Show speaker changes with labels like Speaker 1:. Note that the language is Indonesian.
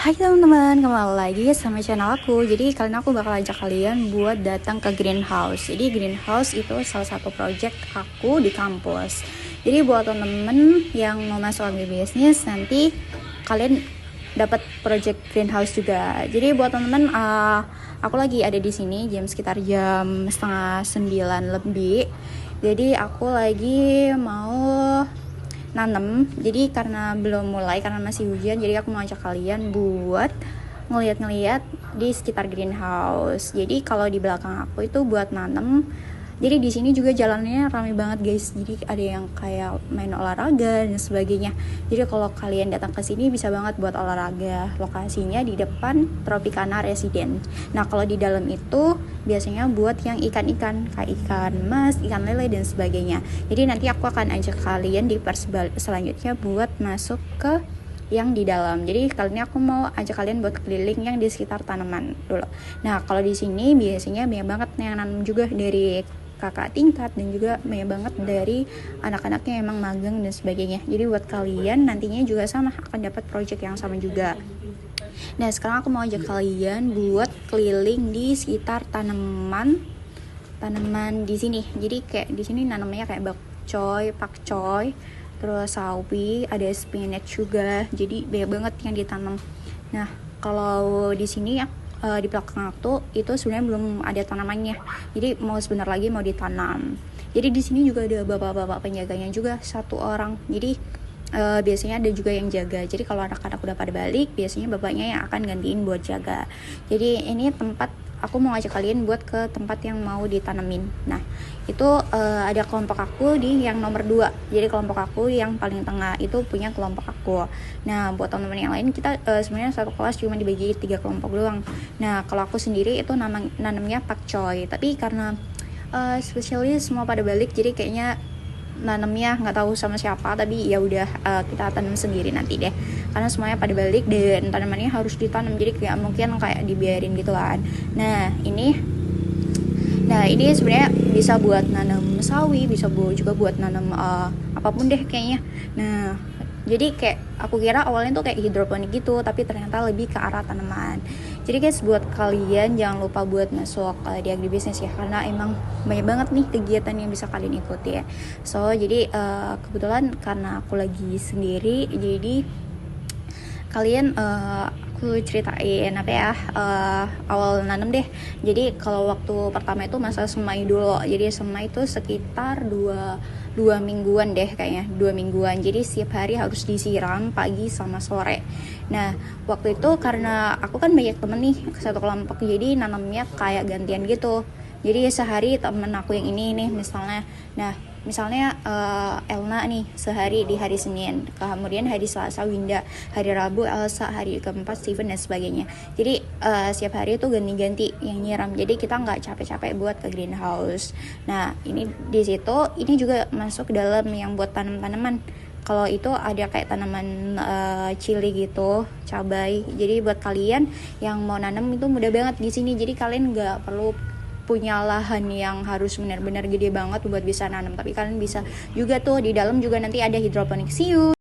Speaker 1: Hai teman-teman, kembali lagi sama channel aku. Jadi kali ini aku bakal ajak kalian buat datang ke greenhouse. Jadi greenhouse itu salah satu project aku di kampus. Jadi buat teman-teman yang mau masuk ambil bisnis, nanti kalian dapat project greenhouse juga. Jadi buat teman-teman, aku lagi ada di sini sekitar jam setengah 9 lebih. Jadi aku lagi mau nanem. Jadi karena belum mulai, karena masih hujan, jadi aku mau ajak kalian buat ngeliat-ngeliat di sekitar greenhouse. Jadi kalau di belakang aku itu buat nanem. Jadi di sini juga jalannya ramai banget guys. Jadi ada yang kayak main olahraga dan sebagainya. Jadi kalau kalian datang ke sini bisa banget buat olahraga. Lokasinya di depan Tropicana Residence. Nah kalau di dalam itu biasanya buat yang ikan-ikan kayak ikan mas, ikan lele dan sebagainya. Jadi nanti aku akan ajak kalian di part selanjutnya buat masuk ke yang di dalam. Jadi kali ini aku mau ajak kalian buat keliling yang di sekitar tanaman dulu. Nah kalau di sini biasanya banyak banget yang nanam juga dari kakak tingkat dan juga banyak banget dari anak-anaknya emang magang dan sebagainya. Jadi buat kalian nantinya juga sama akan dapat project yang sama juga. Nah sekarang aku mau ajak kalian buat keliling di sekitar tanaman di sini. Jadi kayak di sini nanamnya kayak pakcoy, terus sawi, ada spinach juga. Jadi banyak banget yang ditanam. Nah kalau di sini ya di belakang aku itu sebenarnya belum ada tanamannya. Jadi mau sebentar lagi mau ditanam. Jadi di sini juga ada bapak-bapak penjaganya juga satu orang. Jadi biasanya ada juga yang jaga. Jadi kalau anak-anak udah pada balik, biasanya bapaknya yang akan gantiin buat jaga. Jadi ini tempat aku mau ngajak kalian buat ke tempat yang mau ditanemin. Nah itu ada kelompok aku di yang nomor 2. Jadi kelompok aku yang paling tengah itu punya kelompok aku. Nah buat teman-teman yang lain kita sebenarnya satu kelas cuma dibagi 3 kelompok doang. Nah kalau aku sendiri itu nanamnya pakcoy. Tapi karena spesialis semua pada balik, jadi kayaknya nanamnya nggak tahu sama siapa, tapi ya udah kita tanam sendiri nanti deh, karena semuanya pada balik dan tanamannya harus ditanam, jadi kayak mungkin kayak dibiarin gitu kan. Nah ini sebenarnya bisa buat nanam sawi, bisa juga buat nanam apapun deh kayaknya. Nah jadi kayak aku kira awalnya tuh kayak hidroponik gitu, tapi ternyata lebih ke arah tanaman. Jadi guys buat kalian jangan lupa buat masuk di agribisnis ya, karena emang banyak banget nih kegiatan yang bisa kalian ikuti ya. So jadi kebetulan karena aku lagi sendiri, jadi kalian aku ceritain apa ya awal nanam deh. Jadi kalau waktu pertama itu masa semai dulu. Jadi semai itu sekitar dua mingguan deh kayaknya, 2 mingguan. Jadi setiap hari harus disiram pagi sama sore. Nah waktu itu karena aku kan banyak temen nih satu kelompok, jadi nanamnya kayak gantian gitu. Jadi sehari temen aku yang ini nih misalnya Elna nih sehari di hari Senin, kemudian hari Selasa Winda, hari Rabu Elsa, hari keempat Steven dan sebagainya. Jadi setiap hari itu ganti-ganti yang nyiram, jadi kita nggak capek-capek buat ke greenhouse. Nah ini di situ ini juga masuk dalam yang buat tanam-tanaman. Kalau itu ada kayak tanaman chili gitu, cabai. Jadi buat kalian yang mau nanam itu mudah banget di sini. Jadi kalian nggak perlu punya lahan yang harus benar-benar gede banget buat bisa nanam, tapi kalian bisa juga tuh di dalam juga nanti ada hidroponik. See you.